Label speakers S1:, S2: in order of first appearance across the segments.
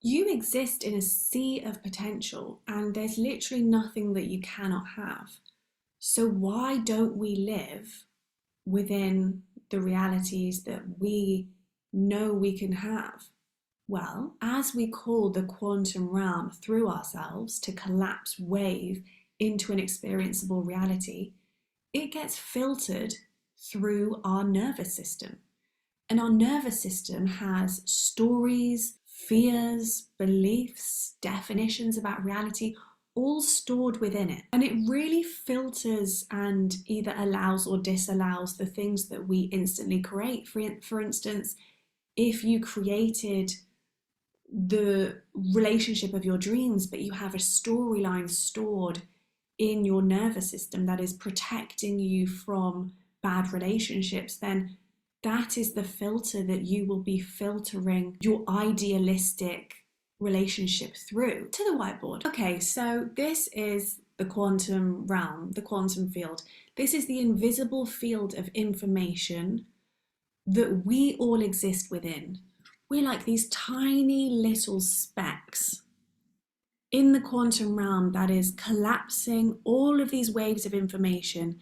S1: You exist in a sea of potential, and there's literally nothing that you cannot have. So why don't we live within the realities that we know we can have? Well, as we call the quantum realm through ourselves to collapse wave into an experienceable reality, it gets filtered through our nervous system. And our nervous system has stories, fears, beliefs, definitions about reality, all stored within it. And it really filters and either allows or disallows the things that we instantly create. For instance, if you created the relationship of your dreams, but you have a storyline stored in your nervous system that is protecting you from bad relationships, then that is the filter that you will be filtering your idealistic relationship through to the whiteboard. Okay, so this is the quantum realm, the quantum field. This is the invisible field of information that we all exist within. We're like these tiny little specks in the quantum realm that is collapsing all of these waves of information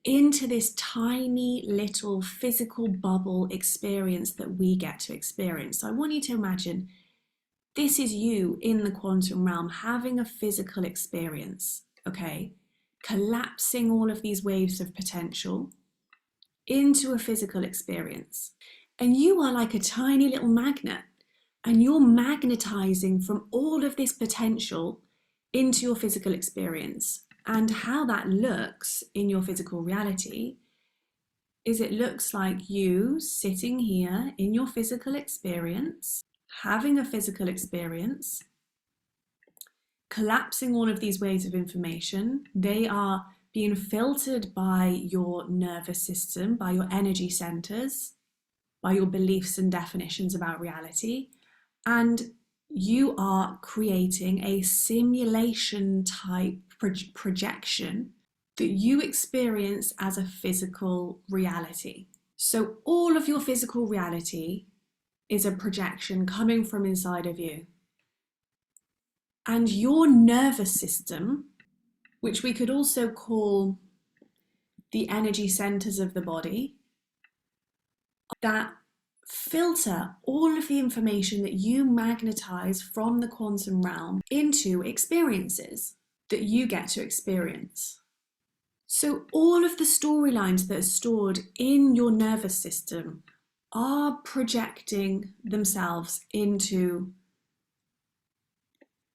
S1: into this tiny little physical bubble experience that we get to experience. So I want you to imagine this is you in the quantum realm having a physical experience, okay? Collapsing all of these waves of potential into a physical experience. And you are like a tiny little magnet, and you're magnetizing from all of this potential into your physical experience. And how that looks in your physical reality is it looks like you sitting here in your physical experience, having a physical experience, collapsing all of these waves of information. They are being filtered by your nervous system, by your energy centers, by your beliefs and definitions about reality. And you are creating a simulation type projection that you experience as a physical reality. So all of your physical reality is a projection coming from inside of you. And your nervous system, which we could also call the energy centers of the body, that filter all of the information that you magnetize from the quantum realm into experiences that you get to experience. So all of the storylines that are stored in your nervous system are projecting themselves into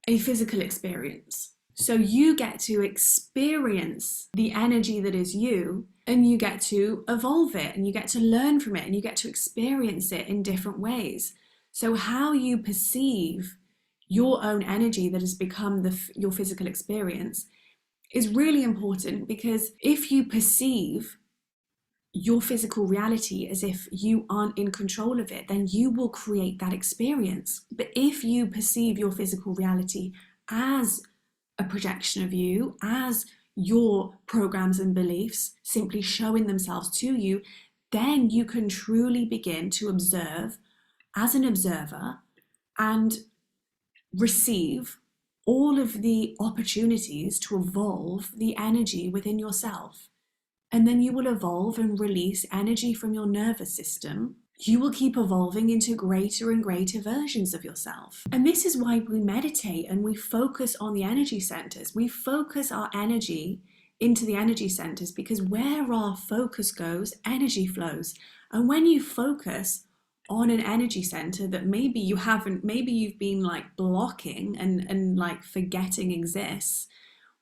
S1: a physical experience. So you get to experience the energy that is you, and you get to evolve it, and you get to learn from it, and you get to experience it in different ways. So how you perceive your own energy that has become your physical experience is really important, because if you perceive your physical reality as if you aren't in control of it, then you will create that experience. But if you perceive your physical reality as a projection of you, as your programs and beliefs simply showing themselves to you, then you can truly begin to observe as an observer and receive all of the opportunities to evolve the energy within yourself. And then you will evolve and release energy from your nervous system. You will keep evolving into greater and greater versions of yourself. And this is why we meditate and we focus on the energy centers. We focus our energy into the energy centers, because where our focus goes, energy flows. And when you focus on an energy center that maybe you've been like blocking and like forgetting exists,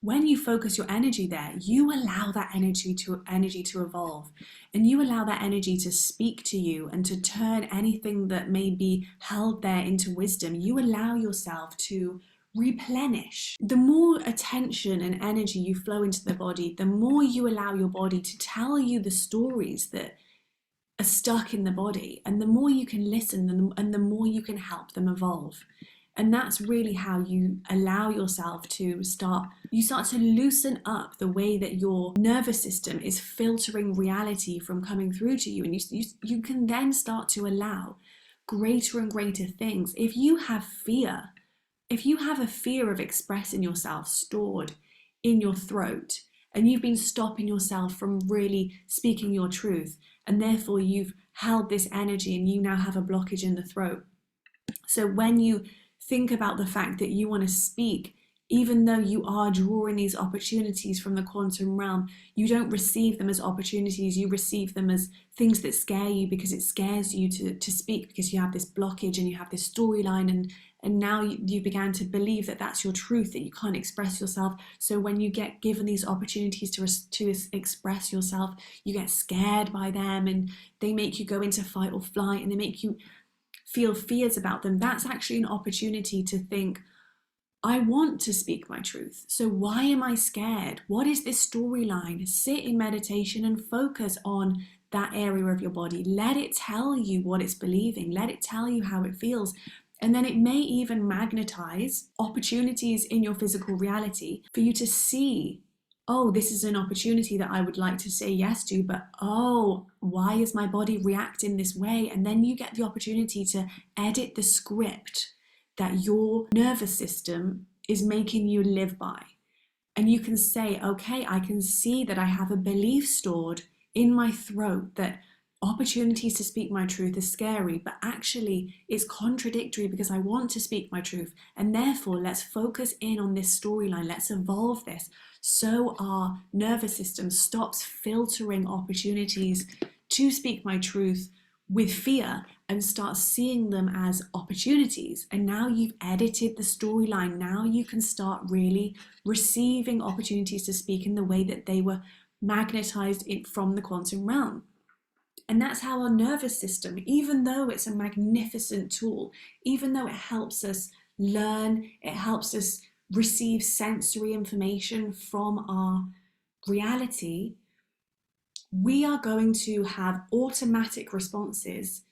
S1: when you focus your energy there, you allow that energy to evolve, and you allow that energy to speak to you and to turn anything that may be held there into wisdom. You allow yourself to replenish. The more attention and energy you flow into the body, the more you allow your body to tell you the stories that are stuck in the body, and the more you can listen and the more you can help them evolve. And that's really how you allow yourself to start to loosen up the way that your nervous system is filtering reality from coming through to you. And you can then start to allow greater and greater things. If you have fear, if you have a fear of expressing yourself stored in your throat, and you've been stopping yourself from really speaking your truth, and therefore you've held this energy and you now have a blockage in the throat. So when you think about the fact that you want to speak, even though you are drawing these opportunities from the quantum realm, you don't receive them as opportunities, you receive them as things that scare you, because it scares you to speak, because you have this blockage and you have this storyline, and now you began to believe that that's your truth, that you can't express yourself. So when you get given these opportunities to express yourself, you get scared by them, and they make you go into fight or flight, and they make you feel fears about them. That's actually an opportunity to think, I want to speak my truth. So why am I scared? What is this storyline? Sit in meditation and focus on that area of your body. Let it tell you what it's believing. Let it tell you how it feels. And then it may even magnetize opportunities in your physical reality for you to see, oh, this is an opportunity that I would like to say yes to, but oh, why is my body reacting this way? And then you get the opportunity to edit the script that your nervous system is making you live by. And you can say, okay, I can see that I have a belief stored in my throat that opportunities to speak my truth is scary, but actually it's contradictory because I want to speak my truth. And therefore, let's focus in on this storyline. Let's evolve this so our nervous system stops filtering opportunities to speak my truth with fear and start seeing them as opportunities. And now you've edited the storyline. Now you can start really receiving opportunities to speak in the way that they were magnetized from the quantum realm. And that's how our nervous system, even though it's a magnificent tool, even though it helps us learn, it helps us receive sensory information from our reality, we are going to have automatic responses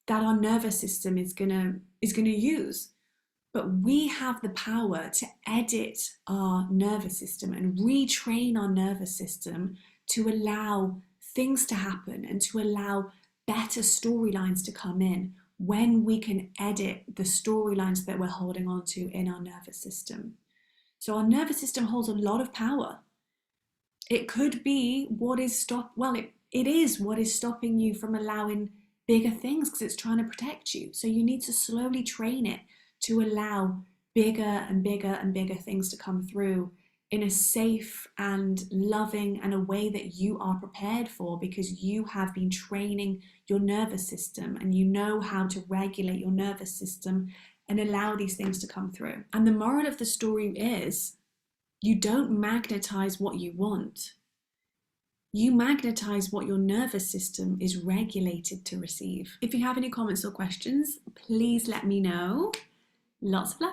S1: that our nervous system is gonna use. But we have the power to edit our nervous system and retrain our nervous system to allow things to happen and to allow better storylines to come in when we can edit the storylines that we're holding on to in our nervous system. So our nervous system holds a lot of power. It could be what is it is what is stopping you from allowing bigger things, because it's trying to protect you. So you need to slowly train it to allow bigger and bigger and bigger things to come through in a safe and loving and a way that you are prepared for, because you have been training your nervous system and you know how to regulate your nervous system and allow these things to come through. And the moral of the story is, you don't magnetize what you want. You magnetize what your nervous system is regulated to receive. If you have any comments or questions, please let me know. Lots of love.